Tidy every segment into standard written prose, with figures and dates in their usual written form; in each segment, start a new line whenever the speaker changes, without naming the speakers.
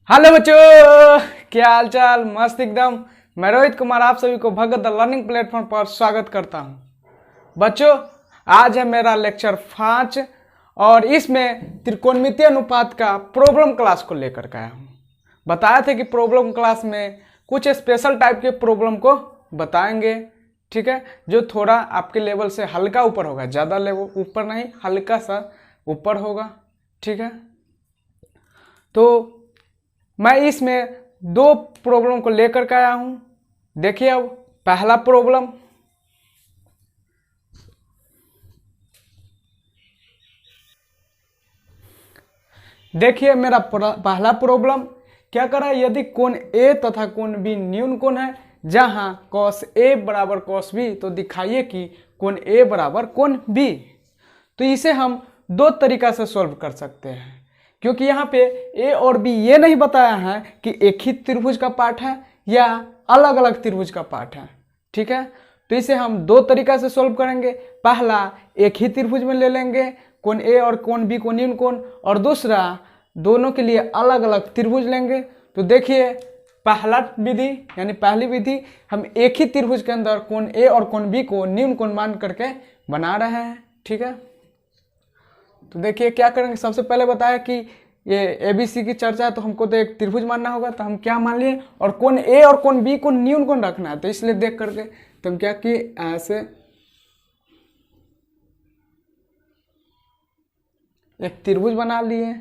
Hello बच्चों, क्या हाल चाल। मस्त एकदम। मैं रोहित कुमार आप सभी को भगत द लर्निंग प्लेटफॉर्म पर स्वागत करता हूं। बच्चों, आज है मेरा लेक्चर 5 और इसमें त्रिकोणमितीय अनुपात का प्रॉब्लम क्लास को लेकर के आया हूं। बताया था कि प्रॉब्लम क्लास में कुछ स्पेशल टाइप के प्रॉब्लम को बताएंगे, ठीक है, जो थोड़ा आपके लेवल से हल्का ऊपर होगा, ज़्यादा लेवल ऊपर नहीं, हल्का सा ऊपर होगा, ठीक है। तो मैं इसमें दो प्रॉब्लम को लेकर के आया हूं। देखिए, अब पहला प्रॉब्लम, देखिए मेरा पहला प्रॉब्लम क्या कर रहा है। यदि कोण ए तथा कोण बी न्यून कोण है, जहां cos ए बराबर cos बी, तो दिखाइए कि कोण ए बराबर कोण बी। तो इसे हम दो तरीका से सॉल्व कर सकते हैं, क्योंकि यहाँ पे ए और बी ये नहीं बताया है कि एक ही त्रिभुज का पार्ट है या अलग अलग त्रिभुज का पार्ट है, ठीक है। तो इसे हम दो तरीका से सॉल्व करेंगे। पहला, एक ही त्रिभुज में ले लेंगे कोण ए और कोण बी को न्यून कोण, और दूसरा दोनों के लिए अलग अलग त्रिभुज लेंगे। तो देखिए, पहला विधि यानी पहली विधि, हम एक ही त्रिभुज के अंदर कोण ए और कोण बी को न्यून कोण मान करके बना रहे हैं, ठीक है। तो देखिए क्या करेंगे। सबसे पहले बताया कि ये एबीसी की चर्चा है, तो हमको तो एक त्रिभुज मानना होगा। तो हम क्या मान लिए, और कोण ए और कोण बी को न्यून कोण रखना है, तो इसलिए देख करके तो हम क्या किए, ऐसे एक त्रिभुज बना लिए।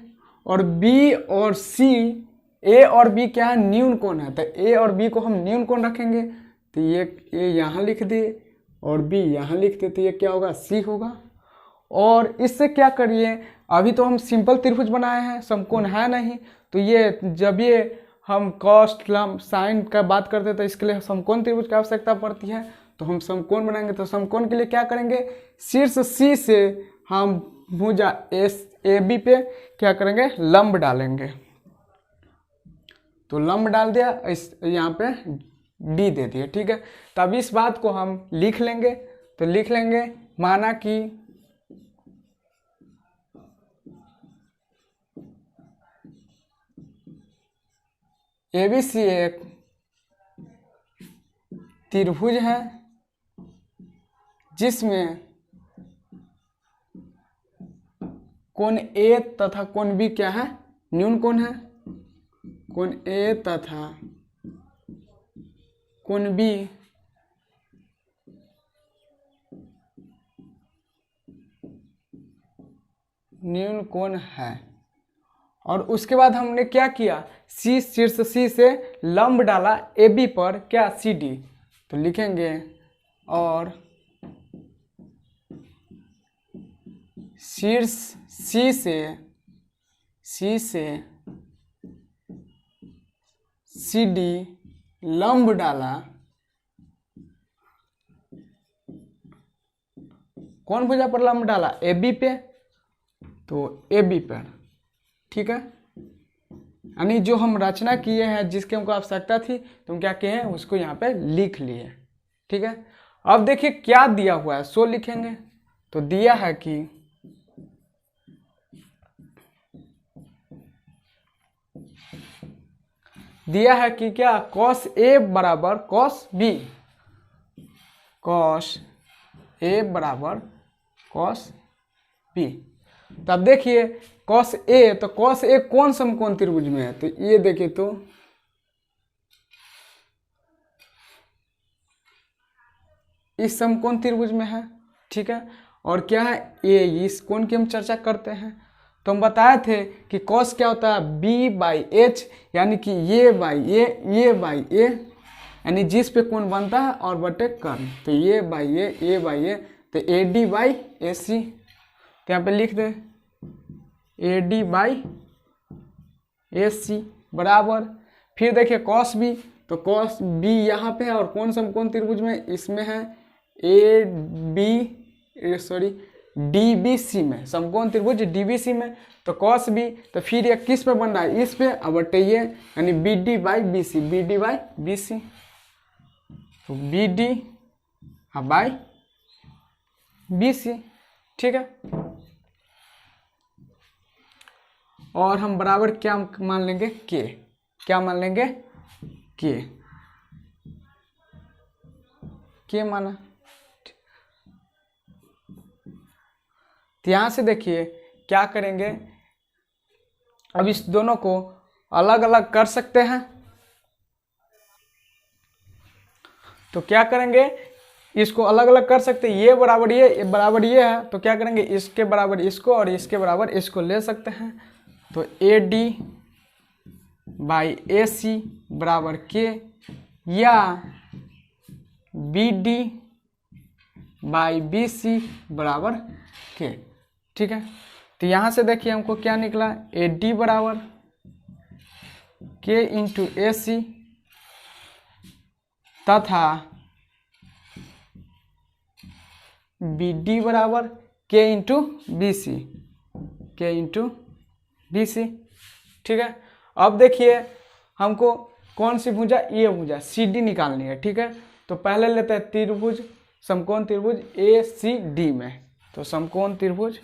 और बी और सी, ए और बी क्या है, न्यून कोण है, तो ए और बी को हम न्यून कोण रखेंगे। तो ये यहाँ लिख दिए और बी यहाँ लिख दिए, तो ये क्या होगा, सी होगा। और इससे क्या करिए, अभी तो हम सिंपल त्रिभुज बनाए हैं, समकोण है नहीं। तो ये जब ये हम कॉस्ट लम साइन का बात करते हैं, तो इसके लिए समकोण त्रिभुज की आवश्यकता पड़ती है। तो हम समकोण बनाएंगे। तो समकोण के लिए क्या करेंगे, शीर्ष सी से हम भुजा एस ए बी पे क्या करेंगे, लंब डालेंगे। तो लंब डाल दिया, इस यहाँ पे डी दे दिए, ठीक है। तब इस बात को हम लिख लेंगे। तो लिख लेंगे, माना कि एबीसी एक त्रिभुज है जिसमें कोण ए तथा कोण बी क्या है, न्यून कोण है। कोण ए तथा कोण बी न्यून कोण है। और उसके बाद हमने क्या किया, सी शीर्ष सी से लंब डाला ए बी पर, क्या, सी डी। तो लिखेंगे, और शीर्ष सी से सी डी लंब डाला कौन भुजा पर, लंब डाला ए बी पे, तो ए बी पर, ठीक है। यानी जो हम रचना किए हैं, जिसके हमको आवश्यकता थी, तो हम क्या किए हैं, उसको यहाँ पे लिख लिए, ठीक है। अब देखिए क्या दिया हुआ है, सो लिखेंगे। तो दिया है कि क्या, cos ए बराबर cos बी, cos ए बराबर cos बी। तब देखिए cos ए, तो cos ए कौन समकोण त्रिभुज में है, तो ये देखिए, तो इस समकोण त्रिभुज में है, ठीक है। और क्या है, ये इस कोण की हम चर्चा करते हैं। तो हम बताए थे कि cos क्या होता है, b बाई एच, यानी कि ये बाई बाई ए, यानी जिस पे कोण बनता है और बटे कर्ण। तो ये बाई ए बाई ए, तो ए डी बाई ए सी। तो यहाँ पे लिख दे A D by A C बराबर। फिर देखिए cos b, तो cos b यहाँ पे है, और कौन समकोण त्रिभुज में, इसमें है A B sorry D B C में, समकोण त्रिभुज डी बी सी में। तो cos b, तो फिर ये किस पे बन रहा है, इस पे, अब बटे ये, यानी B D by B C, B D by B C. तो B D by B C, ठीक है। और हम बराबर क्या मान लेंगे, के। क्या मान लेंगे, के माना। तो यहां से देखिए क्या करेंगे, अब इस दोनों को अलग अलग कर सकते हैं। तो क्या करेंगे, इसको अलग अलग कर सकते हैं, ये बराबर ये बराबर ये है, तो क्या करेंगे इसके बराबर इसको और इसके बराबर इसको ले सकते हैं। तो A D by A C बराबर के, या B D by B C बराबर के। ठीक है, तो यहाँ से देखिए हमको क्या निकला, ए डी बराबर के इंटू ए सी तथा बी डी बराबर के इंटू बी सी, ठीक है। अब देखिए हमको कौन सी भुजा, ये भुजा सी डी निकालनी है। ठीक है, तो पहले लेते हैं त्रिभुज, समकोण त्रिभुज ए सी डी में। तो समकोण त्रिभुज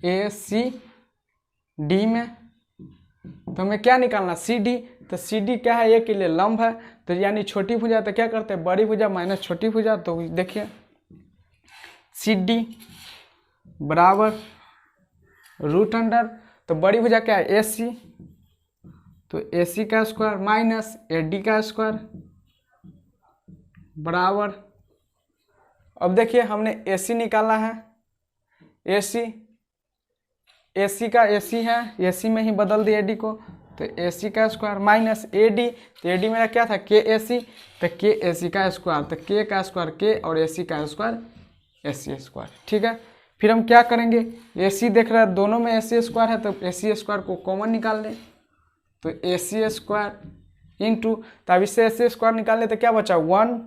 ए सी डी में, तो हमें क्या निकालना, सी डी। तो सी डी क्या है, ये के लिए लंब है, तो यानी छोटी भुजा, तो क्या करते हैं बड़ी भुजा माइनस छोटी भुजा। तो देखिए सी डी बराबर रूट अंडर, तो बड़ी भुजा क्या है ए सी, तो ए सी का स्क्वायर माइनस ए डी का स्क्वायर बराबर, अब देखिए हमने ए सी निकाला है, ए सी का ए सी है, ए सी में ही बदल दिया ए डी को, तो ए सी का स्क्वायर माइनस ए डी, तो ए डी मेरा क्या था के ए सी, तो के ए सी का स्क्वायर, तो के का स्क्वायर के और ए सी का स्क्वायर ए सी स्क्वायर। ठीक है, फिर हम क्या करेंगे, ए सी देख रहे हैं दोनों में ए सी स्क्वायर है, तो ए सी स्क्वायर को कॉमन निकाल लें, तो ए सी स्क्वायर इंटू, तब इससे ए सी स्क्वायर निकाल ले तो क्या बचा 1,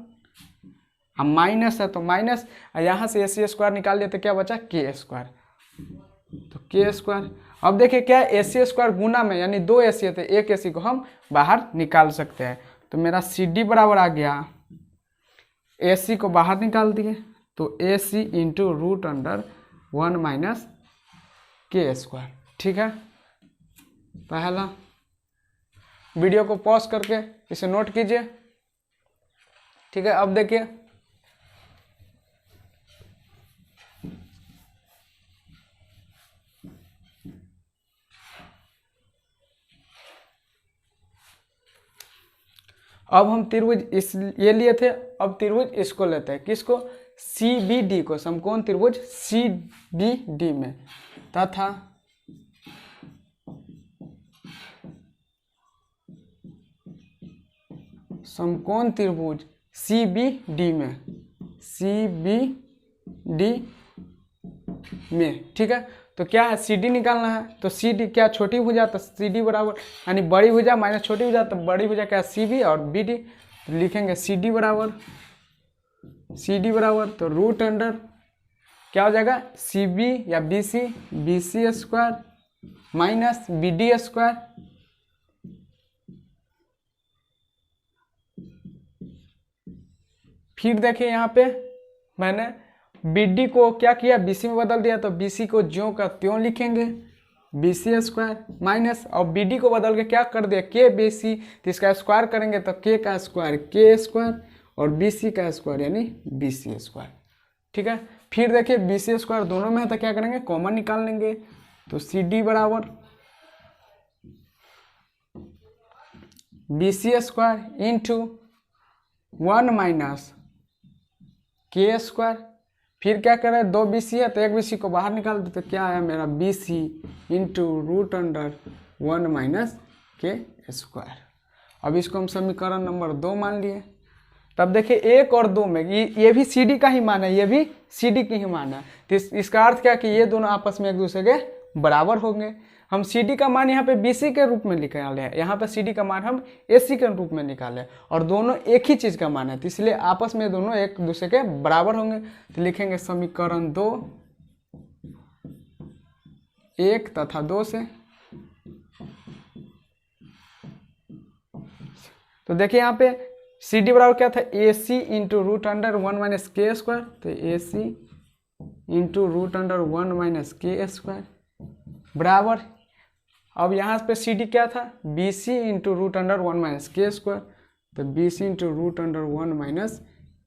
हम माइनस है तो माइनस, और यहाँ से ए सी स्क्वायर निकाल लिए तो क्या बचा के स्क्वायर, तो के स्क्वायर। अब देखिए क्या ए सी स्क्वायर गुना में, यानी दो ए सी है तो एक ए सी को हम बाहर निकाल सकते हैं। तो मेरा सी डी बराबर आ गया, ए सी को बाहर निकाल दिए, तो A C into root under 1 minus K square. ठीक है, पहला वीडियो को पॉज करके इसे नोट कीजिए। ठीक है, अब देखिए अब हम त्रिभुज इस ये लिए थे, अब त्रिभुज इसको लेते हैं, किसको, सी बी डी को, समकोण त्रिभुज सी बी डी में, तथा समकोण त्रिभुज सी बी डी में, ठीक है। तो क्या है सी डी निकालना है, तो सी डी क्या छोटी भुजा, तो सी डी बराबर यानी बड़ी भुजा माइनस छोटी भुजा, तो बड़ी भुजा क्या सी बी और बी डी, तो लिखेंगे सी डी बराबर तो रूट अंडर क्या हो जाएगा सी बी या B C square minus B D square, फिर देखिए यहाँ पे मैंने बी डी को क्या किया, बी सी में बदल दिया, तो बी सी को ज्यों का त्यों लिखेंगे बी सी स्क्वायर माइनस, और बी डी को बदल के क्या कर दिया के बी सी, तो इसका स्क्वायर करेंगे तो के का स्क्वायर के स्क्वायर और बी सी का स्क्वायर यानी बी सी स्क्वायर। ठीक है, फिर देखिए बी सी स्क्वायर दोनों में है तो क्या करेंगे कॉमन निकाल लेंगे, तो सी डी बराबर B C square into 1 minus K square, फिर क्या करें दो बी सी है तो एक बी सी को बाहर निकाल दे, तो क्या है मेरा B C into root under 1 minus K square. अब इसको हम समीकरण नंबर 2 मान लिए। तब देखिए 1 और 2 में ये भी सी डी का ही मान है, ये भी सी डी की ही मान है, तो इसका अर्थ क्या कि ये दोनों आपस में एक दूसरे के बराबर होंगे। हम सी डी का मान यहाँ पे बी सी के रूप में निकाले हैं, यहाँ पे सी डी का मान हम ए सी के रूप में निकाले, और दोनों एक ही चीज़ का मान है, तो इसलिए आपस में दोनों एक दूसरे के बराबर होंगे। तो लिखेंगे समीकरण 2 1 तथा 2 से। तो देखिए यहाँ पे सी डी बराबर क्या था A C into root under 1 minus K square, तो A C into root under 1 minus K square बराबर, अब यहाँ पे सी डी क्या था, B C into root under 1 minus K square, तो B C into root under 1 minus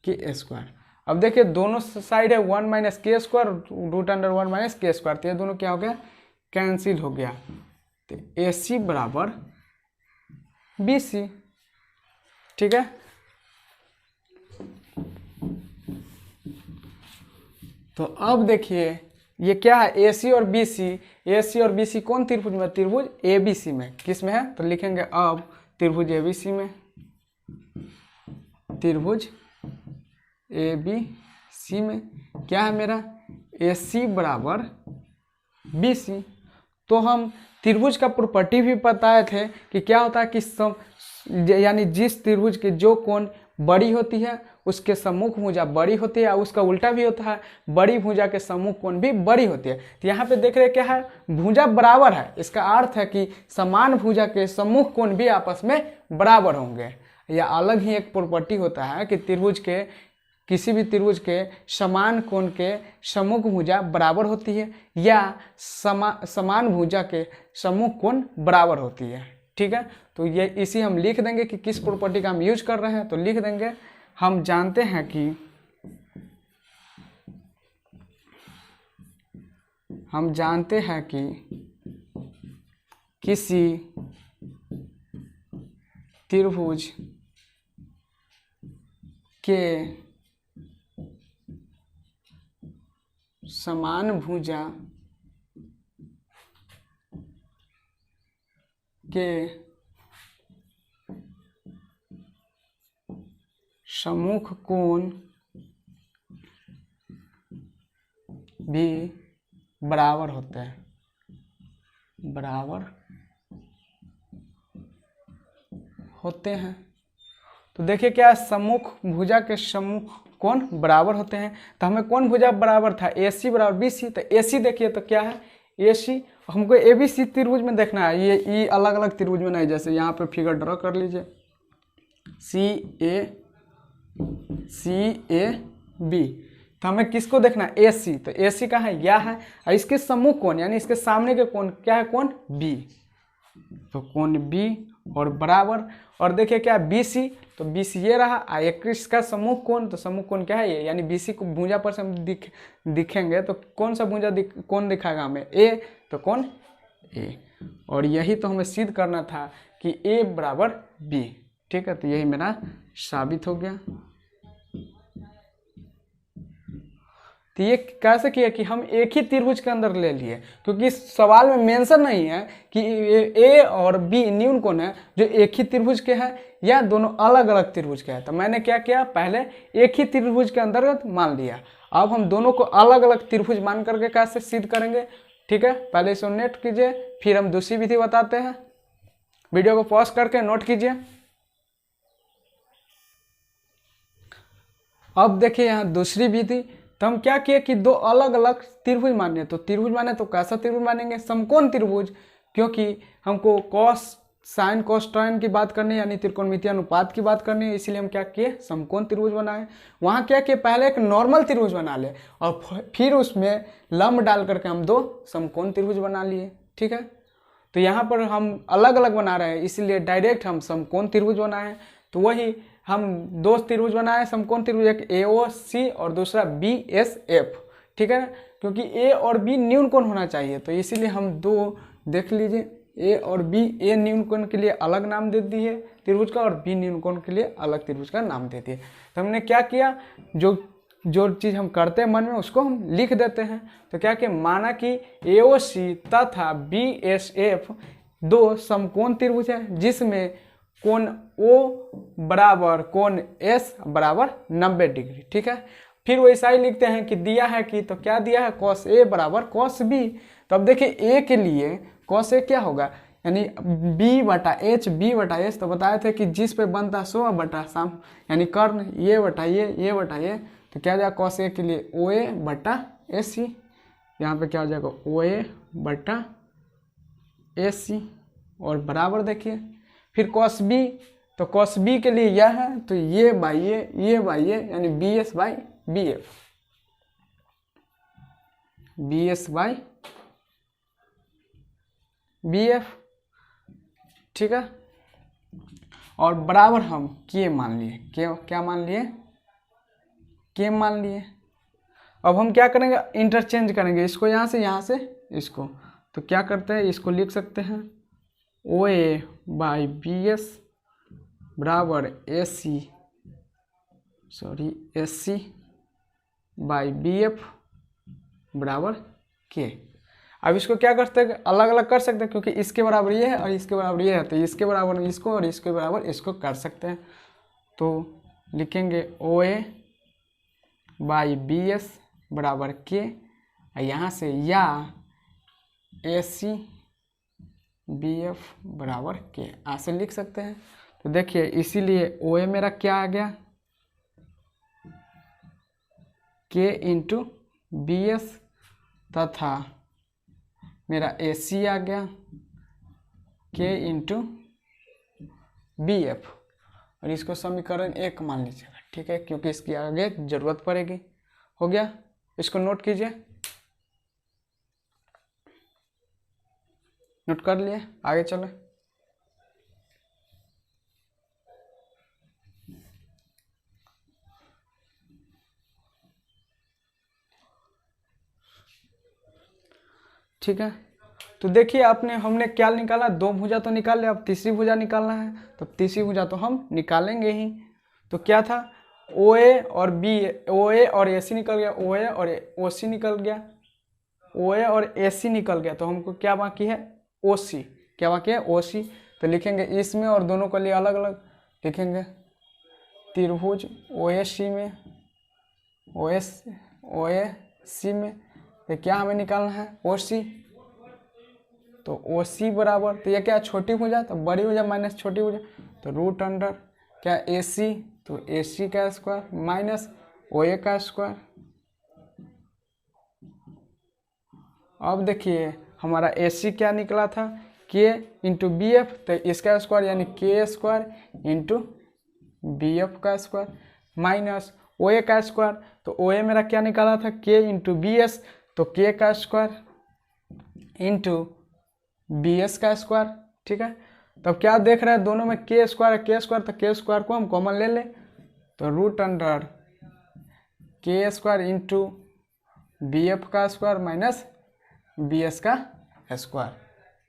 K square. अब देखिए दोनों साइड है 1 minus K square root under 1 minus K square, तो ये दोनों क्या हो गया, कैंसिल हो गया, तो ए सी बराबर बी सी। ठीक है, तो अब देखिए ये क्या है, ए सी और बी सी, ए सी और बी सी कौन त्रिभुज में, त्रिभुज ए बी सी में, किस में है, तो लिखेंगे अब त्रिभुज ए बी सी में, त्रिभुज ए बी सी में क्या है मेरा, ए सी बराबर बी सी। तो हम त्रिभुज का प्रॉपर्टी भी बताए थे कि क्या होता है कि यानी जिस त्रिभुज के जो कोण बड़ी होती है उसके सम्मुख भुजा बड़ी होती है, उसका उल्टा भी होता है, बड़ी भुजा के सम्मुख कोण भी बड़ी होती है। तो यहाँ पे देख रहे क्या है, भुजा बराबर है, इसका अर्थ है कि समान भुजा के सम्मुख कोण भी आपस में बराबर होंगे। या अलग ही एक प्रॉपर्टी होता है कि त्रिभुज के किसी भी त्रिभुज के समान कोण के सम्मुख भुजा बराबर होती है या समान भुजा के सम्मुख कोण बराबर होती है। ठीक है, तो ये इसी हम लिख देंगे कि किस प्रॉपर्टी का हम यूज कर रहे हैं, तो लिख देंगे हम जानते हैं कि किसी त्रिभुज के समान भुजा के सम्मुख कोण भी बराबर होते हैं, तो देखिए क्या सम्मुख भुजा के सम्मुख कोण बराबर होते हैं। तो हमें कौन भुजा बराबर था, ए सी बराबर बी सी, तो ए सी देखिए तो क्या है, ए सी, हमको ए बी सी त्रिभुज में देखना है, ये अलग अलग त्रिभुज में नहीं, जैसे यहाँ पे फिगर ड्रॉ कर लीजिए, सी ए बी, तो हमें किसको देखना है, ए सी, तो ए सी का है यह है, और इसके सम्मुख कोण यानी इसके सामने के कोण क्या है, कोण बी, तो कोण बी और बराबर, और देखिए क्या बी सी, तो बी सी ये रहा, एक इसका सम्मुख कोण, तो सम्मुख कोण क्या है ये, यानी बी सी को भुजा पर से हम दिखेंगे तो कौन सा भुजा कोण दिखाएगा हमें, ए, तो कोण ए, और यही तो हमें सिद्ध करना था कि ए बराबर बी। ठीक है, तो यही मेरा साबित हो गया। तो ये कैसे किया कि हम एक ही त्रिभुज के अंदर ले लिए, क्योंकि इस सवाल में मेंशन नहीं है कि ए और बी न्यून कोण है जो एक ही त्रिभुज के हैं या दोनों अलग अलग त्रिभुज के हैं। तो मैंने क्या किया, पहले एक ही त्रिभुज के अंतर्गत मान लिया, अब हम दोनों को अलग अलग त्रिभुज मान करके कैसे सिद्ध करेंगे। ठीक है, पहले इसे नोट कीजिए, फिर हम दूसरी विधि बताते हैं, वीडियो को पॉज करके नोट कीजिए। अब देखिए यहाँ दूसरी विधि, तो हम क्या किए कि दो अलग अलग त्रिभुज माने, तो त्रिभुज माने तो कैसा त्रिभुज मानेंगे, समकोण त्रिभुज, क्योंकि हमको कॉस साइन कॉस टॉन की बात करनी है यानी त्रिकोणमितीय अनुपात की बात करनी है, इसीलिए हम क्या किए, समकोण त्रिभुज बनाए। वहाँ क्या किए, पहले एक नॉर्मल त्रिभुज बना ले और फिर उसमें लंब डाल करके हम दो समकोण त्रिभुज बना लिए। ठीक है, तो यहाँ पर हम अलग अलग बना रहे हैं, इसीलिए डायरेक्ट हम समकोण त्रिभुज बनाए। तो वही हम दो त्रिभुज बनाए समकोण त्रिभुज, एक ए ओ सी और दूसरा बी एस एफ। ठीक है ना, क्योंकि ए और बी न्यून कोण होना चाहिए, तो इसीलिए हम दो देख लीजिए, ए और बी, ए न्यून कोण के लिए अलग नाम दे दिए त्रिभुज का और बी न्यून कोण के लिए अलग त्रिभुज का नाम दे दिए। तो हमने क्या किया, जो चीज़ हम करते हैं मन में उसको हम लिख देते हैं। तो क्या किया, माना कि ए ओ सी तथा बी एस एफ दो समकोण त्रिभुज है जिसमें कोण ओ बराबर कोण एस बराबर 90 डिग्री। ठीक है, फिर वैसा ही लिखते हैं कि दिया है कि, तो क्या दिया है, कॉस ए बराबर कॉस बी। तो अब देखिए ए के लिए कॉस ए क्या होगा, यानी बी बटा एच, बी बटा एच, तो बताए थे कि जिस पे बनता सो बटा साम यानी कर्ण, ये बटा ये बटा ये, तो क्या हो जाएगा कॉस ए के लिए ओ ए बटा ए सी, यहाँ पे क्या हो जाएगा ओ ए बटा ए सी, और बराबर देखिए फिर कॉस बी, तो कॉस बी के लिए यह है, तो ये बाई ये बाई ये, यानी B S by B F. B S by B F, ठीक है। और बराबर हम के मान लिए, क्या मान लिए, के मान लिए। अब हम क्या करेंगे, इंटरचेंज करेंगे इसको यहाँ से इसको। तो क्या करते हैं, इसको लिख सकते हैं O A by B S बराबर S C by B F बराबर के। अब इसको क्या करते हैं, अलग अलग कर सकते हैं, क्योंकि इसके बराबर ये है और इसके बराबर ये है, तो इसके बराबर इसको और इसके बराबर इसको कर सकते हैं। तो लिखेंगे ओ ए बाई बी एस बराबर के, यहाँ से या ए सी बी एफ बराबर के ऐसे लिख सकते हैं। तो देखिए इसीलिए ओ ए मेरा क्या आ गया, के इंटू बी एस, तथा मेरा ए सी आ गया के इंटू बी एफ, और इसको समीकरण 1 मान लीजिएगा, ठीक है, क्योंकि इसकी आगे जरूरत पड़ेगी। हो गया, इसको नोट कीजिए, नोट कर लिए, आगे चलो। ठीक है, तो देखिए हमने क्या निकाला, 2 भुजा तो निकाल लिया, अब तीसरी भुजा निकालना है, तो तीसरी भुजा तो हम निकालेंगे ही। तो क्या था, ओ ए और बी, ओ ए और ए सी निकल गया, ओ ए और ओ सी निकल गया, ओ ए और ए सी निकल गया, तो हमको क्या बाकी है, ओ सी, क्या बाकी है, ओ सी। तो लिखेंगे इसमें और दोनों के लिए अलग अलग लिखेंगे, त्रिभुज ओ ए सी में, ओ ए सी में, तो क्या हमें निकालना है, ओ सी। तो ओ सी बराबर, तो ये क्या छोटी भुजा, तो बड़ी भुजा माइनस छोटी भुजा, तो रूट अंडर क्या ए सी, तो ए सी का स्क्वायर माइनस ओ ए का स्क्वायर। अब देखिए हमारा ए सी क्या निकला था, के इंटू बी एफ, तो इसका स्क्वायर यानी के स्क्वायर इंटू बी एफ का स्क्वायर माइनस ओ ए का स्क्वायर। तो ओ ए मेरा क्या निकाला था, के इंटू बी एस, तो के का स्क्वायर इंटू बी एस का स्क्वायर, ठीक है। तब क्या देख रहे हैं, दोनों में के स्क्वायर है, के स्क्वायर, तो के स्क्वायर को हम कॉमन ले लें, तो रूट अंडर के स्क्वायर इंटू बी एफ का स्क्वायर माइनस बी एस का स्क्वायर,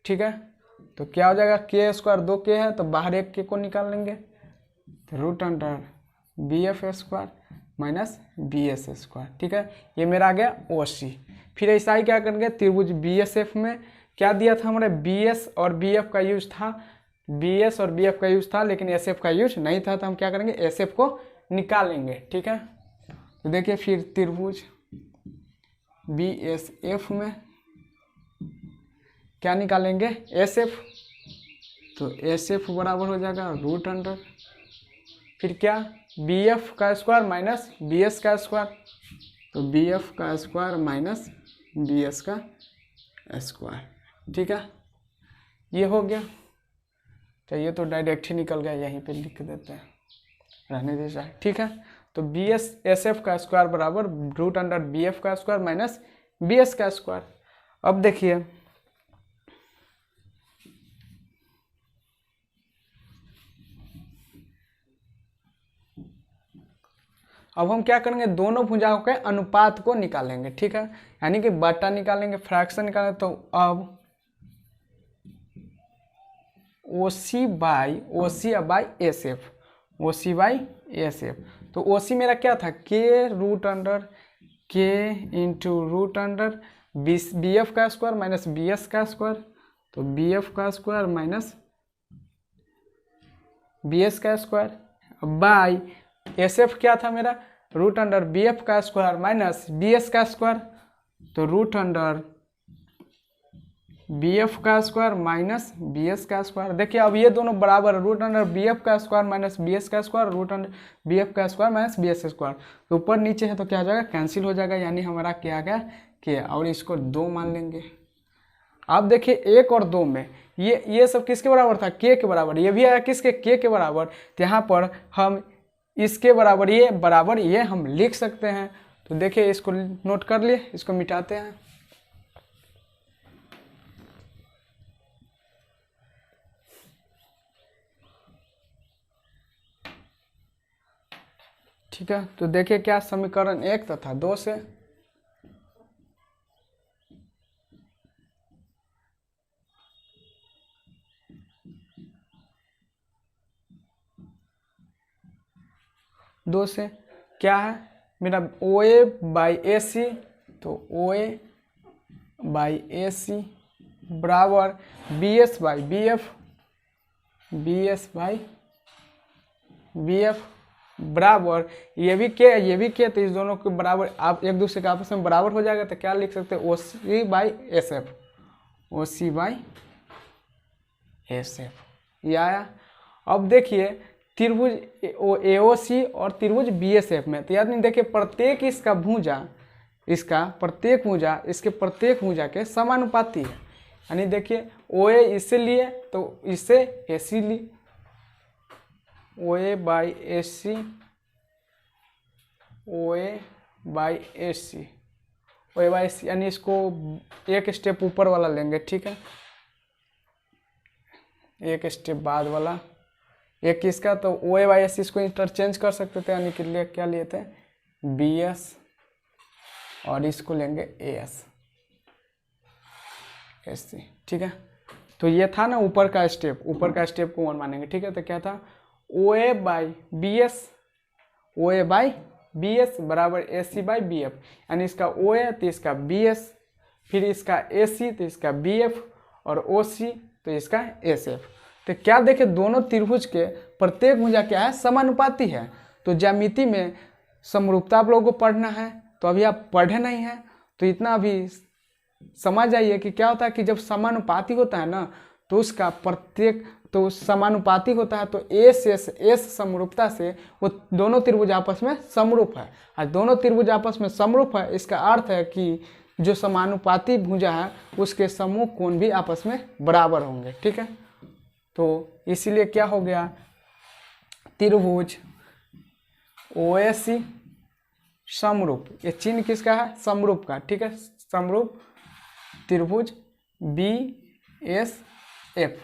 ठीक है। तो क्या हो जाएगा, के स्क्वायर 2 के है, तो बाहर एक के को निकाल लेंगे, तो root under B F square minus B S square, ठीक है। ये मेरा आ गया ओ सी। फिर ऐसा ही क्या करेंगे, त्रिभुज बी एस एफ में क्या दिया था हमारे, बी एस और बी एफ का यूज था, बी एस और बी एफ का यूज था, लेकिन एस एफ का यूज नहीं था, तो हम क्या करेंगे, एस एफ को निकालेंगे, ठीक है। तो देखिए फिर त्रिभुज बी एस एफ में क्या निकालेंगे, एस एफ, तो एस एफ बराबर हो जाएगा रूट अंडर, फिर क्या, बी एफ का स्क्वायर माइनस बी एस का स्क्वायर, तो बी एफ का स्क्वायर माइनस बी एस का स्क्वायर, ठीक है। ये हो गया, तो ये तो डायरेक्ट ही निकल गया, यहीं पे लिख देते हैं, रहने दीजिए, ठीक है। तो बी एस एस एफ का स्क्वायर बराबर रूट अंडर बी एफ का स्क्वायर माइनस बी एस का स्क्वायर। अब देखिए अब हम क्या करेंगे, दोनों भुजाओं के अनुपात को निकालेंगे, ठीक है, यानी कि बटा निकालेंगे, फ्रैक्शन निकालेंगे। तो अब O C by S F, O C by S F, तो ओ सी मेरा क्या था, के रूट अंडर के into root under B F का स्क्वायर माइनस बी एस का स्क्वायर, तो बी एफ का स्क्वायर माइनस बी एस का स्क्वायर बाई एस एफ क्या था मेरा, रूट अंडर बी एफ का स्क्वायर माइनस बी एस का स्क्वायर, तो रूट अंडर बी एफ का स्क्वायर माइनस बी एस का स्क्वायर। देखिए अब ये दोनों बराबर है, रूट अंडर बी एफ का स्क्वायर माइनस बी एस का square, root under B F का square minus B S square, तो ऊपर नीचे है तो क्या हो जाएगा, कैंसिल हो जाएगा, यानी हमारा क्या आ गया, के, और इसको 2 मान लेंगे। अब देखिए 1 और 2 में ये सब किसके बराबर था, के बराबर, ये भी आया किसके, के बराबर, तो यहाँ पर हम इसके बराबर ये हम लिख सकते हैं। तो देखिए इसको नोट कर लिए, इसको मिटाते हैं, ठीक है, तो देखिए क्या समीकरण 1 तथा 2 से। दो से क्या है मेरा ओ ए बाई ए सी, तो ओ ए बाई ए सी बराबर B S by B F, B S by B F बराबर ये भी के, तो इस दोनों के बराबर आप एक दूसरे के आपस में बराबर हो जाएगा, तो क्या लिख सकते हैं O C by S F, O C by S F, ये आया। अब देखिए त्रिभुज ए ओ सी और त्रिभुज बी एस एफ में, तो याद नहीं, देखिए प्रत्येक इसका भुजा, इसका प्रत्येक भुजा इसके प्रत्येक भुजा के समानुपाती है। यानी देखिए ओ ए इससे लिए तो इससे ए सी ली, O A by A C, O A by A C, O A by C, यानी इसको एक स्टेप ऊपर वाला लेंगे, ठीक है, एक स्टेप बाद वाला, एक किसका, तो ओ ए बाई एस सी, इसको इंटरचेंज कर सकते थे, यानी कि लिए क्या लिए थे बी एस, और इसको लेंगे ए एस, एस सी, ठीक है। तो ये था ना ऊपर का स्टेप, ऊपर का स्टेप को 1 मानेंगे, ठीक है। तो क्या था O A by B S, O A by B S बराबर A C by B F, यानी इसका ओ ए तो इसका बी एस, फिर इसका ए सी तो इसका बी एफ, और ओ सी तो इसका एस एफ। तो क्या देखे दोनों त्रिभुज के प्रत्येक भुजा क्या है समानुपाती है। तो ज्यामिति में समरूपता आप लोगों को पढ़ना है, तो अभी आप पढ़े नहीं हैं, तो इतना अभी समझ जाइए कि क्या होता है कि जब समानुपाती होता है ना, तो उसका प्रत्येक तो समानुपाती होता है, तो एस समरूपता से वो दोनों त्रिभुज आपस में समरूप है, और दोनों त्रिभुज आपस में समरूप है, इसका अर्थ है कि जो समानुपाती भुजा है उसके समूह कोण भी आपस में बराबर होंगे, ठीक है। तो इसीलिए क्या हो गया त्रिभुज ओ ए सी समरूप, ये चिन्ह किसका है समरूप का, ठीक है, समरूप त्रिभुज B S F,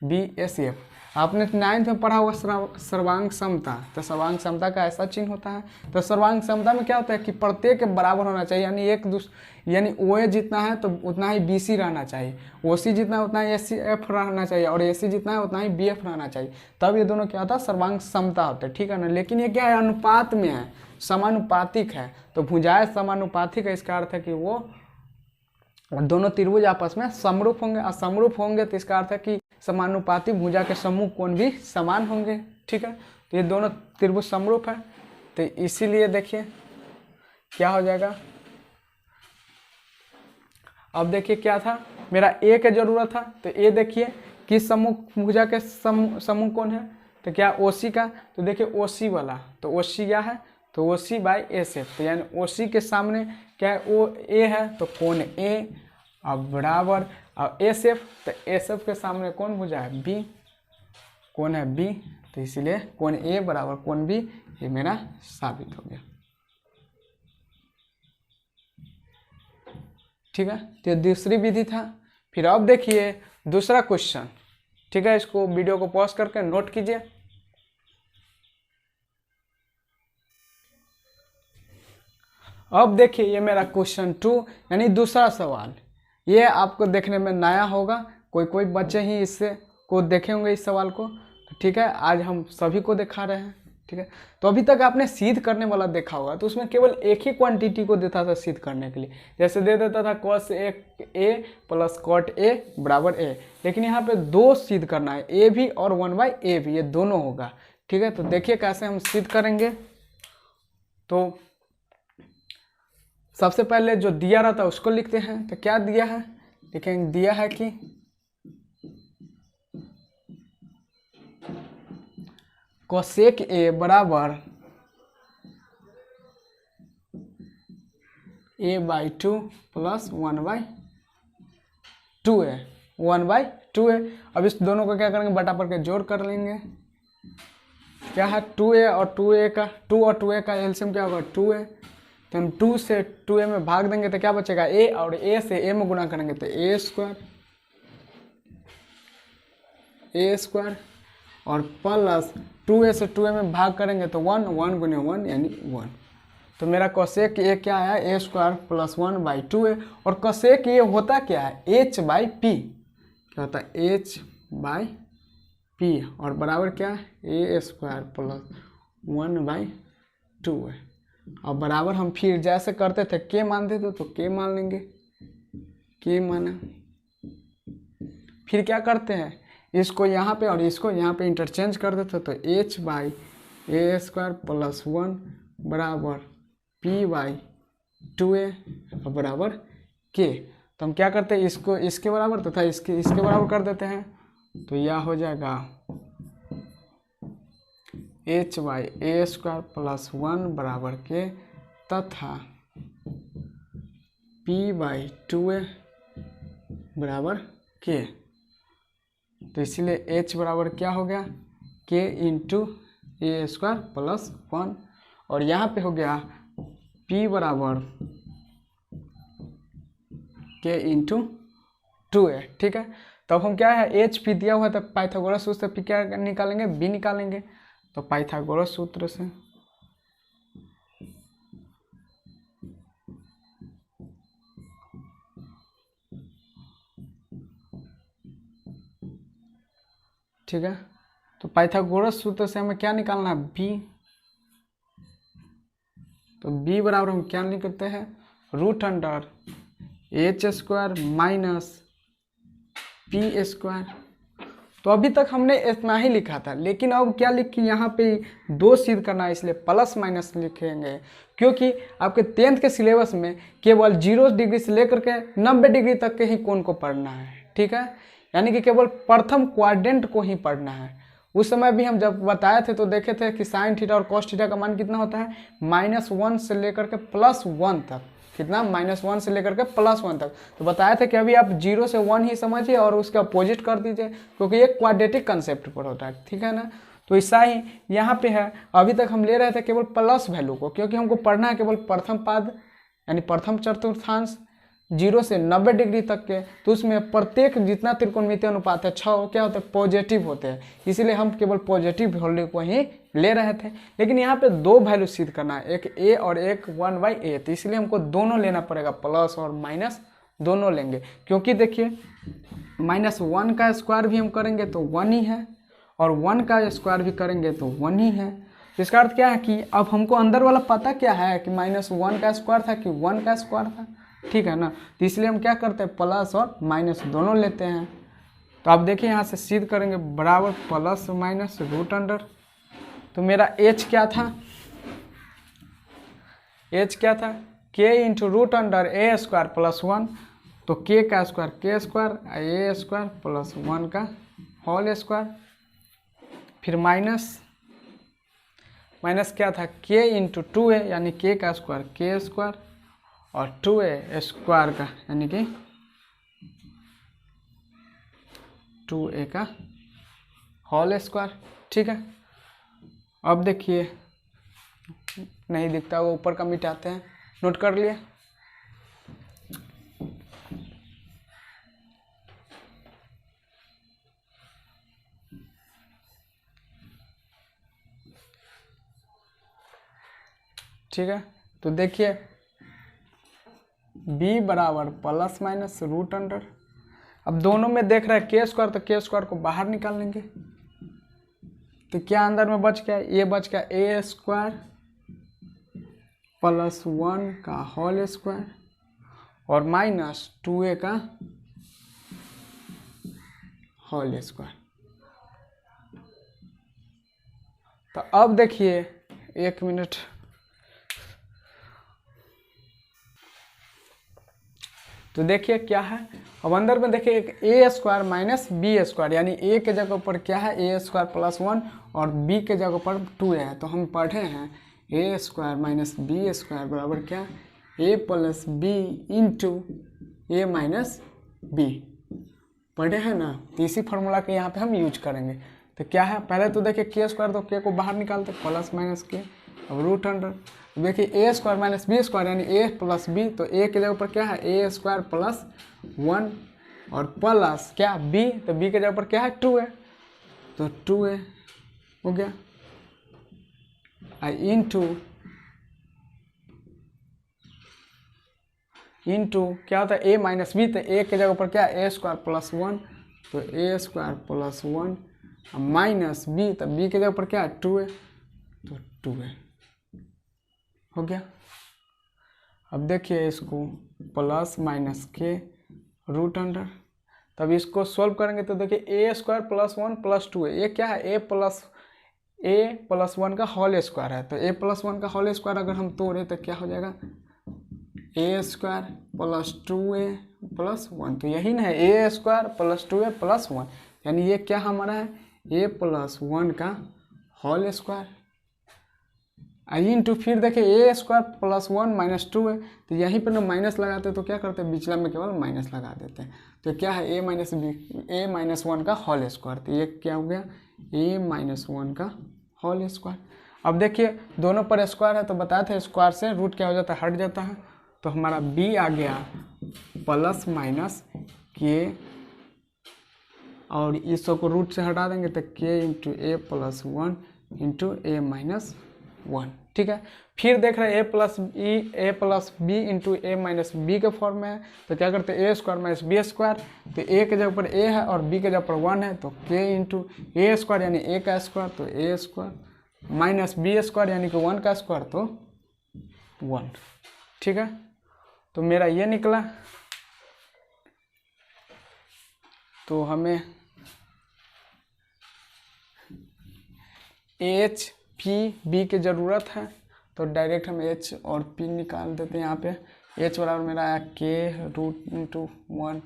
B S F. आपने 9th में पढ़ा होगा सर्वांग समता, तो सर्वांग समता का ऐसा चिन्ह होता है। तो सर्वांग समता में क्या होता है कि प्रत्येक के बराबर होना चाहिए, यानी एक दूसरे, यानी ओ ए जितना है तो उतना ही बी सी रहना चाहिए, ओ सी जितना है उतना ही एस सी एफ रहना चाहिए, और ए सी जितना है उतना ही बी एफ रहना चाहिए, तब ये दोनों क्या होता है सर्वांग समता होता है, ठीक है ना। लेकिन ये क्या है अनुपात में है, समानुपातिक है, तो भुजाएं समानुपातिक है, इसका अर्थ है कि वो दोनों त्रिभुज आपस में समरूप होंगे, और समरूप होंगे तो इसका अर्थ है कि समानुपाती भुजा के समूह कोण भी समान होंगे, ठीक है। तो ये दोनों त्रिभुज समरूप है, तो इसीलिए देखिए क्या हो जाएगा। अब देखिए क्या था मेरा ए की जरूरत था, तो ए देखिए किस समूह भुजा के समूह कोण है, तो क्या ओ सी का, तो देखिए ओ सी वाला, तो ओ सी क्या है, तो O C by S F, तो यानी ओ सी के सामने क्या है ओ ए है, तो कोण ए, अब बराबर अब एस एफ, तो एस एफ के सामने कौन भुजा है बी, कौन है बी, तो इसीलिए कोण ए बराबर कोण बी, ये मेरा साबित हो गया, ठीक है। तो दूसरी विधि था। फिर अब देखिए दूसरा क्वेश्चन, ठीक है, इसको वीडियो को पॉज करके नोट कीजिए। अब देखिए ये मेरा क्वेश्चन 2 यानी दूसरा सवाल, ये आपको देखने में नया होगा, कोई बच्चे ही इससे को देखे होंगे इस सवाल को, ठीक है। आज हम सभी को दिखा रहे हैं, ठीक है। तो अभी तक आपने सिद्ध करने वाला देखा होगा, तो उसमें केवल एक ही क्वांटिटी को देता था सिद्ध करने के लिए, जैसे दे देता था cos ए प्लस cot ए बराबर ए, लेकिन यहाँ पे दो सिद्ध करना है, ए भी और 1/a भी, ये दोनों होगा, ठीक है। तो देखिए कैसे हम सिद्ध करेंगे। तो सबसे पहले जो दिया रहता है उसको लिखते हैं, तो क्या दिया है, लिखेंगे दिया है कि कोसेक ए बराबर a/2 प्लस 1/2a, 1/2a। अब इस दोनों को क्या करेंगे बटा पर के जोड़ कर लेंगे, क्या है 2a और 2a का 2 और 2a का एलसीएम क्या होगा 2a, तो हम 2 से 2a में भाग देंगे तो क्या बचेगा a, और a से a में गुना करेंगे तो a² और प्लस 2a से 2a में भाग करेंगे तो 1, 1 गुने 1 यानी 1। तो मेरा कोसेक ए क्या आया, ए स्क्वायर प्लस 1/2a। और कोसेक ये होता क्या है, h/p। क्या होता है, h/p और बराबर क्या है, ए स्क्वायर प्लस 1/2 है। और बराबर हम फिर जैसे करते थे के मानते थे तो के मान लेंगे, के माना। फिर क्या करते हैं, इसको यहाँ पे और इसको यहाँ पे इंटरचेंज कर देते तो h/a² प्लस 1 बराबर p/2a और बराबर k। तो हम क्या करते हैं, इसको इसके बराबर तथा इसके बराबर कर देते हैं। तो यह हो जाएगा h/a² प्लस 1 बराबर k तथा p/2a बराबर k। तो इसीलिए h बराबर क्या हो गया, k इंटू a² प्लस 1 और यहाँ पे हो गया p बराबर k इंटू 2a। ठीक है, तो अब हम क्या है, h p दिया हुआ था पाइथागोरस सूत्र से p क्या निकालेंगे, b निकालेंगे। तो पाइथागोरस सूत्र से ठीक है, तो पाइथागोरस सूत्र से हमें क्या निकालना है, b। तो b बराबर हम क्या लिखते हैं, √h² माइनस p²। तो अभी तक हमने इतना ही लिखा था, लेकिन अब क्या लिखी यहाँ पे 2 सिद्ध करना है, इसलिए प्लस माइनस लिखेंगे। क्योंकि आपके 10th के सिलेबस में केवल 0 डिग्री से लेकर के 90 डिग्री तक के ही कोण को पढ़ना है। ठीक है, यानी कि केवल प्रथम क्वाड्रेंट को ही पढ़ना है। उस समय भी हम जब बताए थे तो देखे थे कि साइन थीटा और कॉस थीटा का मान कितना होता है, -1 से लेकर के +1 तक। कितना, -1 से लेकर के +1 तक। तो बताया था कि अभी आप 0 से 1 ही समझिए और उसका अपोजिट कर दीजिए, क्योंकि ये क्वाड्रेटिक कंसेप्ट पर होता है। ठीक है ना, तो ऐसा ही यहाँ पे है। अभी तक हम ले रहे थे केवल प्लस वैल्यू को, क्योंकि हमको पढ़ना है केवल प्रथम पाद यानी प्रथम चतुर्थांश 0 से 90 डिग्री तक के। तो उसमें प्रत्येक जितना त्रिकोणमितीय अनुपात है 6 क्या होता है, पॉजिटिव होते हैं। इसीलिए हम केवल पॉजिटिव वैल्यू को ही ले रहे थे। लेकिन यहाँ पे 2 वैल्यू सिद्ध करना है, एक a और एक 1/a। तो इसलिए हमको दोनों लेना पड़ेगा, प्लस और माइनस दोनों लेंगे। क्योंकि देखिए -1 का स्क्वायर भी हम करेंगे तो 1 ही है और 1 का स्क्वायर भी करेंगे तो 1 ही है। तो इसका अर्थ क्या है कि अब हमको अंदर वाला पता क्या है कि -1 का स्क्वायर था कि 1 का स्क्वायर था। ठीक है ना, तो इसलिए हम क्या करते हैं, प्लस और माइनस दोनों लेते हैं। तो आप देखिए यहाँ से सिद्ध करेंगे बराबर प्लस माइनस √अंडर। तो मेरा h क्या था, h क्या था, k इंटू √a² प्लस 1। तो k का स्क्वायर k² a² प्लस 1 का होल स्क्वायर। फिर माइनस क्या था, k इंटू 2a यानी k का स्क्वायर k² और 2a स्क्वायर का यानी कि 2a का होल स्क्वायर। ठीक है, अब देखिए नहीं दिखता, वो ऊपर का मिटाते हैं, नोट कर लिए। ठीक है, तो देखिए b बराबर प्लस माइनस √अंडर। अब दोनों में देख रहे हैं k² तो k² को बाहर निकाल लेंगे। तो क्या अंदर में बच गया, ये बच गया a² प्लस 1 का होल स्क्वायर और माइनस 2a का होल स्क्वायर। तो अब देखिए 1 मिनट, तो देखिए क्या है, अब अंदर में देखिए एक a² माइनस b² यानी a के जगह पर क्या है a² प्लस 1 और b के जगह पर 2a है। तो हम पढ़े हैं a² माइनस b² बराबर क्या, a plus b into a minus b। पढ़े हैं ना, तो इसी फॉर्मूला के यहाँ पे हम यूज करेंगे। तो क्या है, पहले तो देखिए k² तो k को बाहर निकालते प्लस माइनस के, अब √अंडर। देखिए a² माइनस b² यानी a प्लस b। तो a के जगह पर क्या है a² प्लस 1 और प्लस क्या b, तो b के जगह पर क्या है 2a। तो 2a हो गया। इंटू क्या होता है ए माइनस बी, तो ए के जगह पर क्या ए स्क्वायर प्लस वन, तो A square plus one minus B, तो बी के जगह पर क्या है 2a, तो 2a हो गया। अब देखिए इसको प्लस माइनस के रूट अंडर, तब इसको सोल्व करेंगे तो देखिए A square plus one plus 2a, ये क्या है ए प्लस वन का होल स्क्वायर है, तो ए प्लस वन का होल स्क्वायर अगर हम तोड़े तो क्या हो जाएगा A square plus 2a plus one, तो यही ना है A square plus 2a plus one, यानी ये क्या हमारा है ए प्लस वन का होल स्क्वायर। इंटू फिर देखिए A square plus one minus 2 है, तो यहीं पर ना माइनस लगाते तो क्या करते हैं बिचला में केवल माइनस लगा देते हैं, तो क्या है ए माइनस वन का होल स्क्वायर, तो ये क्या हो गया ए माइनस वन का होल स्क्वायर। अब देखिए दोनों पर स्क्वायर है तो बताए थे स्क्वायर से रूट क्या हो जाता है हट जाता है, तो हमारा b आ गया प्लस माइनस के, और इस सब को रूट से हटा देंगे तो k इंटू ए प्लस वन इंटू ए माइनस वन, ठीक है। फिर देख रहे हैं ए प्लस बी इंटू ए माइनस बी के फॉर्म में है, तो क्या करते हैं ए स्क्वायर माइनस बी स्क्वायर, तो ए के जगह पर ए है और बी के जगह पर वन है, तो k इंटू ए स्क्वायर यानी ए का स्क्वायर, तो A square minus B square यानी कि वन का स्क्वायर, तो वन, ठीक है। तो मेरा ये निकला, तो हमें एच पी बी की ज़रूरत है, तो डायरेक्ट हम एच और पी निकाल देते हैं। यहाँ पे एच बराबर मेरा आया के रूट इंटू वन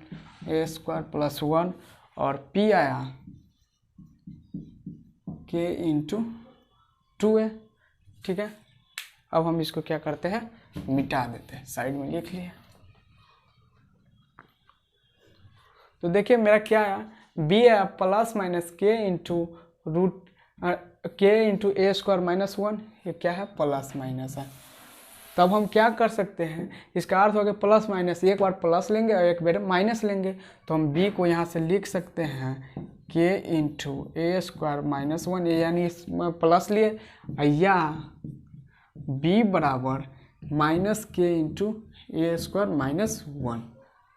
ए स्क्वायर प्लस वन, और पी आया के इंटू 2a, ठीक है। अब हम इसको क्या करते हैं मिटा देते हैं, साइड में लिख लिए। तो देखिए मेरा क्या आया बी आया प्लस माइनस के इंटू रूट के इंटू ए स्क्वायर माइनस वन, ये क्या है प्लस माइनस है। तब हम क्या कर सकते हैं, इसका अर्थ हो गया प्लस माइनस, एक बार प्लस लेंगे और एक बार माइनस लेंगे, तो हम b को यहाँ से लिख सकते हैं के इंटू ए स्क्वायर माइनस वन, यानी प्लस लिए, या b बराबर माइनस के इंटू ए स्क्वायर माइनस वन,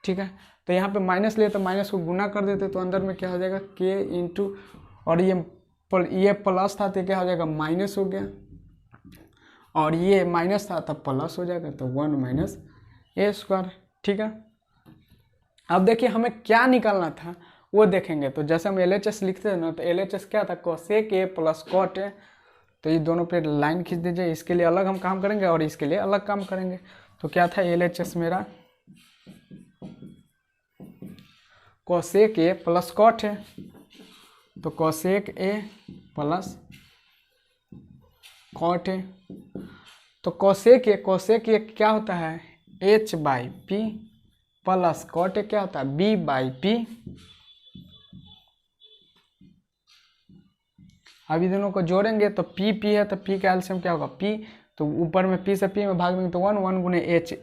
ठीक है। तो यहाँ पे माइनस लिए तो माइनस को गुना कर देते, तो अंदर में क्या हो जाएगा के इंटू, और ये प्लस था तो क्या हो जाएगा माइनस हो गया, और ये माइनस था तब प्लस हो जाएगा, तो वन माइनस ए स्क्वायर, ठीक है। अब देखिए हमें क्या निकालना था वो देखेंगे, तो जैसे हम LHS लिखते हैं ना, तो LHS क्या था cosec A plus cot A, तो ये दोनों पे लाइन खींच दीजिए, इसके लिए अलग हम काम करेंगे और इसके लिए अलग काम करेंगे। तो क्या था LHS मेरा कोसेक ए प्लस कॉट है, तो cosec A plus cot A, तो कोसेक ए क्या होता है h by P plus cot A क्या होता है b बाई पी। अभी दोनों को जोड़ेंगे तो p है, तो p का एलसीएम क्या होगा p, तो ऊपर में p से p में भाग देंगे तो वन, वन गुने h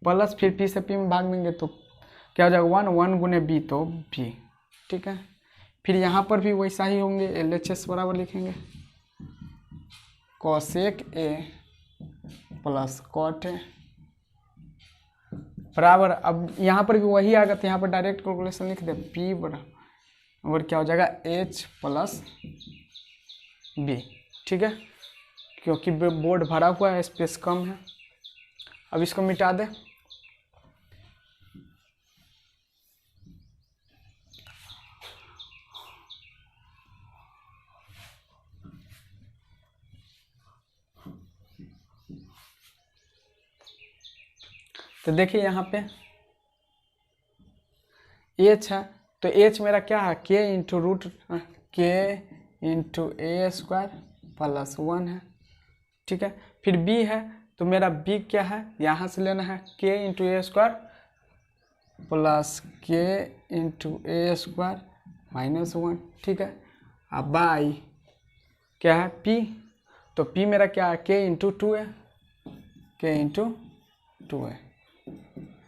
प्लस फिर p से p में भाग देंगे तो क्या हो जाएगा वन, वन गुने b तो b, ठीक है। फिर यहाँ पर भी वैसा ही होंगे, LHS बराबर लिखेंगे cosec A plus cot A बराबर, अब यहाँ पर भी वही आएगा तो यहाँ पर डायरेक्ट कैलकुलेशन लिख दे p बराबर क्या हो जाएगा h प्लस b, ठीक है, क्योंकि बोर्ड भरा हुआ है स्पेस कम है। अब इसको मिटा दे, तो देखिए यहाँ पे h है, तो h मेरा क्या है k इंटू रूट के इंटू ए स्क्वायर प्लस वन है, ठीक है। फिर b है, तो मेरा b क्या है यहाँ से लेना है k इंटू ए स्क्वायर प्लस के इंटू ए स्क्वायर माइनस वन, ठीक है। अब बाई क्या है p, तो p मेरा क्या है k इंटू टू है, k इंटू टू है।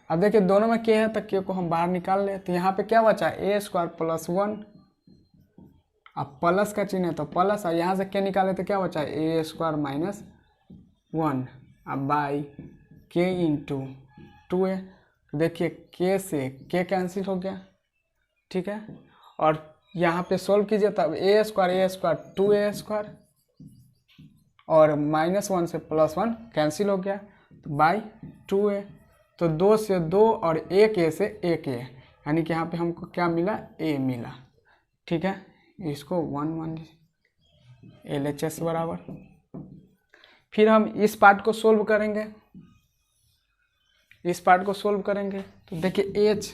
अब देखिए दोनों में k है तो k को हम बाहर निकाल ले, तो यहाँ पे क्या बचा ए स्क्वायर प्लस वन अब प्लस का चिन्ह है तो प्लस, और यहाँ से क्या निकाले तो क्या बचा है a² माइनस 1 अब बाई के इंटू 2a। देखिए के से के कैंसिल हो गया, ठीक है। और यहाँ पे सोल्व कीजिए तब a² 2a² और -1 से +1 कैंसिल हो गया तो बाई 2a। तो 2 से 2 और 1a से 1a, यानी कि यहाँ पे हमको क्या मिला a मिला, ठीक है। इसको 1 LHS बराबर। फिर हम इस पार्ट को सोल्व करेंगे, इस पार्ट को सोल्व करेंगे तो देखिए h,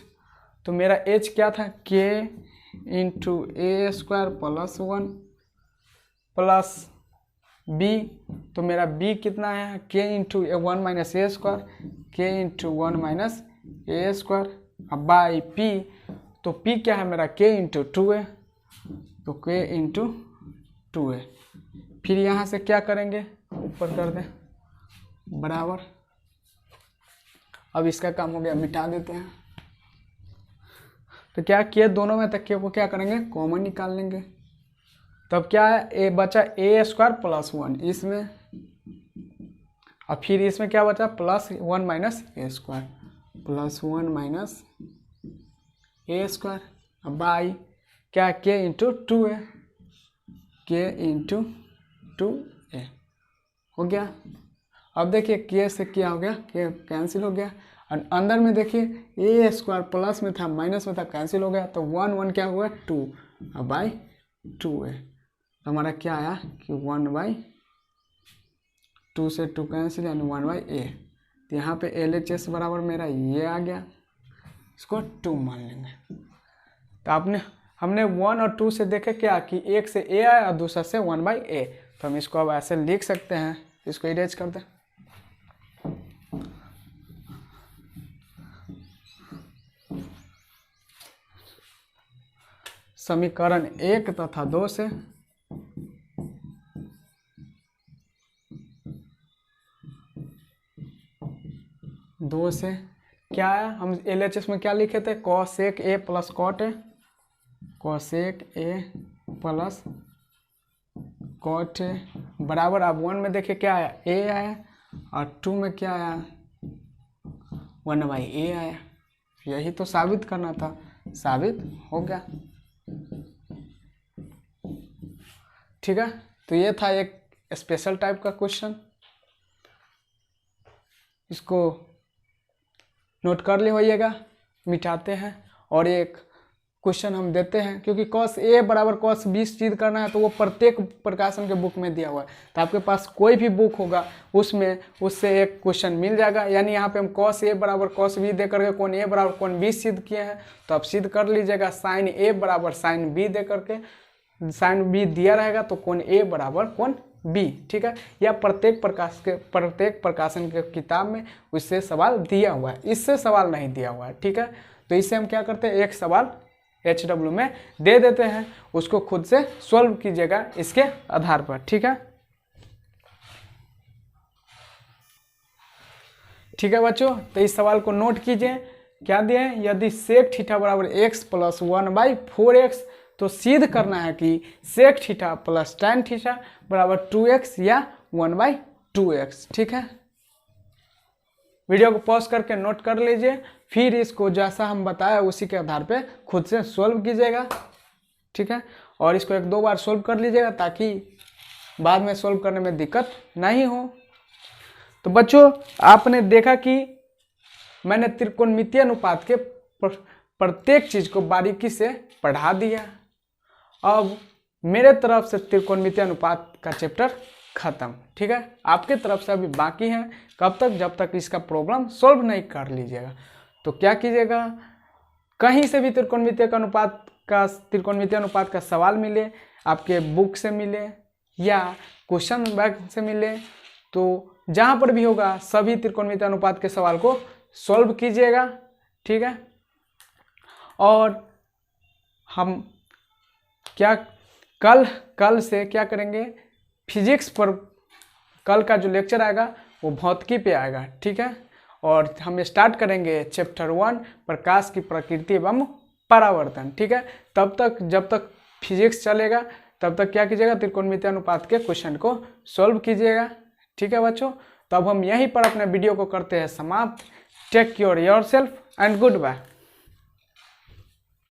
तो मेरा h क्या था k into a² +1 plus b, तो मेरा b कितना है k into 1 minus a² k into 1 minus a²। अब बाई p, तो p क्या है मेरा k इंटू 2a, तो k इंटू 2a। फिर यहाँ से क्या करेंगे ऊपर कर दें बराबर। अब इसका काम हो गया, मिटा देते हैं। तो क्या किए दोनों में तक को क्या करेंगे कॉमन निकाल लेंगे, तब क्या है ए बचा a² +1 इसमें, और फिर इसमें क्या बचा +1 माइनस a² +1 माइनस a²। अब बाई क्या k into 2a, k into 2a हो गया। अब देखिए k से क्या हो गया k कैंसिल हो गया, और अंदर में देखिए a² प्लस में था माइनस में था कैंसिल हो गया, तो 1 1 क्या हुआ 2 अब बाई 2a। तो हमारा क्या आया कि 1/2 से 2 कैंसिल यानी 1/a। तो यहाँ पे LHS बराबर मेरा ये आ गया, इसको 2 मान लेंगे। तो हमने 1 और 2 से देखे क्या कि एक से a आया और दूसरा से 1/a, तो हम इसको अब ऐसे लिख सकते हैं। इसको इरेज कर दें। समीकरण 1 तथा 2 से क्या है, हम LHS में क्या लिखे थे cosec a plus cot a, cosec a plus cot a बराबर। अब 1 में देखिए क्या आया a आया, और 2 में क्या आया 1/a आया। यही तो साबित करना था, साबित हो गया, ठीक है। तो ये था एक स्पेशल टाइप का क्वेश्चन, इसको नोट कर ले होइएगा। मिटाते हैं और एक क्वेश्चन हम देते हैं, क्योंकि cos a बराबर cos b सिद्ध करना है तो वो प्रत्येक प्रकाशन के बुक में दिया हुआ है। तो आपके पास कोई भी बुक होगा उसमें उससे एक क्वेश्चन मिल जाएगा। यानी यहाँ पे हम cos a बराबर cos b दे करके कोण a बराबर कोण b सिद्ध किए हैं, तो आप सिद्ध कर लीजिएगा। sin a बराबर sin b दे करके, sin b दिया रहेगा तो कोण a बराबर कोण b, ठीक है। या प्रत्येक प्रकाशन के किताब में उससे सवाल दिया हुआ है, इससे सवाल नहीं दिया हुआ है, ठीक है। तो इससे हम क्या करते हैं, एक सवाल HW में दे देते हैं, उसको खुद से सॉल्व कीजिएगा इसके आधार पर, ठीक है। ठीक है बच्चों, तो इस सवाल को नोट कीजिए। क्या दिए, यदि sec थीटा बराबर x प्लस 1/4x, तो सिद्ध करना है कि sec theta plus tan theta बराबर 2x या 1/2x, ठीक है। वीडियो को पॉज करके नोट कर लीजिए, फिर इसको जैसा हम बताया उसी के आधार पे खुद से सॉल्व कीजिएगा, ठीक है। और इसको 1-2 बार सॉल्व कर लीजिएगा ताकि बाद में सॉल्व करने में दिक्कत नहीं हो। तो बच्चों, आपने देखा कि मैंने त्रिकोणमितीय अनुपात के प्रत्येक चीज को बारीकी से पढ़ा दिया। अब मेरे तरफ से त्रिकोणमितीय अनुपात का चैप्टर खत्म, ठीक है। आपके तरफ से अभी बाकी है, कब तक, जब तक इसका प्रॉब्लम सॉल्व नहीं कर लीजिएगा। तो क्या कीजिएगा, कहीं से भी त्रिकोणमितीय अनुपात का सवाल मिले, आपके बुक से मिले या क्वेश्चन बैंक से मिले, तो जहाँ पर भी होगा सभी त्रिकोणमितीय अनुपात के सवाल को सॉल्व कीजिएगा, ठीक है। और हम क्या कल से क्या करेंगे, फिजिक्स पर कल का जो लेक्चर आएगा वो भौतिकी पे आएगा, ठीक है। और हम स्टार्ट करेंगे चैप्टर 1 प्रकाश की प्रकृति एवं परावर्तन, ठीक है। तब तक जब तक फिजिक्स चलेगा। तब तक क्या कीजिएगा, त्रिकोणमितीय अनुपात के क्वेश्चन को सॉल्व कीजिएगा। ठीक है बच्चों, तो अब हम यहीं पर अपने वीडियो को करते हैं समाप्त। Take care yourself and good bye.